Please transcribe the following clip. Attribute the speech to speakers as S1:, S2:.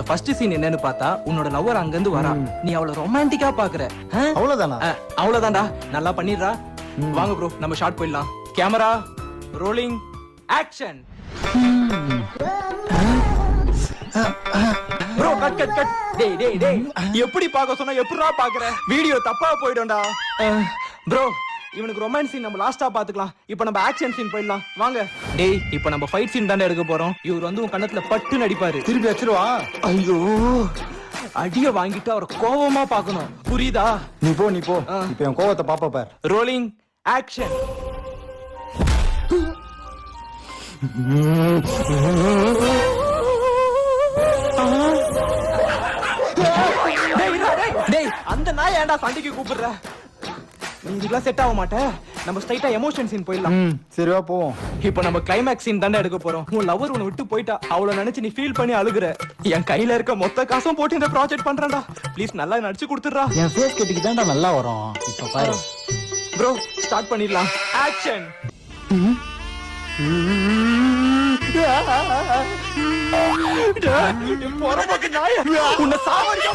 S1: First scene என்னன்னு பார்த்தா உன்னோட லவ்வர் அங்க இருந்து வரா, நீ அவளை ரொமான்டிக்கா பாக்குற.
S2: அவ்வளவுதானா?
S1: அவ்வளவுதான்டா, நல்லா பண்ணிடுறா. வாங்க ப்ரோ, நம்ம ஷார்ட் போயிடலாம். Camera rolling action. Bro cut cut cut. டேய் டேய் டேய், எப்படி பார்க்க சொன்னா எப்படிடா பாக்குற? வீடியோ தப்பா போய்டும்டா. ப்ரோ இவனுக்கு ரொமான்ஸ் சீன் நம்ம லாஸ்டா பாத்துக்கலாம். இப்போ நம்ம ஆக்ஷன் சீன் போயிடலாம் வாங்க. டேய் இப்போ நம்ம ஃபைட் சீன் தானே எடுக்க போறோம். இவர் வந்து உன் கண்ணத்துல பட்டு நடிப்பாரு.
S2: திருப்பி வச்சிருவா.
S1: ஐயோ அடிய வாங்கிட்டு அவரை கோவமா பாக்கணும், புரியுதா?
S2: நீ போ இப்ப என் கோவத்தை பாப்ப பார்.
S1: Rolling action. டேய் அந்த நாய் ஏன்டா சண்டைக்கு கூப்பிடுற? நீ இதுக்கெல்லாம் செட் ஆக மாட்ட. நம்ம ஸ்ட்ரைட்டா எமோஷன் சீன் போயிடலாம்.
S2: சரிவா போவோம்.
S1: இப்போ நம்ம கிளைமேக்ஸ் சீன் தானே எடுக்க போறோம். உன் லவர் உன்னை விட்டு போயிட்டா, அவளை நினைச்சு நீ ஃபீல் பண்ணி அழுகுற. என் கையில இருக்க மொத்த காசும் போட்டு இந்த ப்ராஜெக்ட் பண்றேன்டா. ப்ளீஸ் நல்லா நடிச்சு கொடுத்துடுறா.
S2: என் ஃபேஸ் கட்டிக்கு தான்டா நல்லா வரும். இப்ப பாரு
S1: ப்ரோ, ஸ்டார்ட் பண்ணிடலாம். ஆக்ஷன். உன்னை சாவடிக்க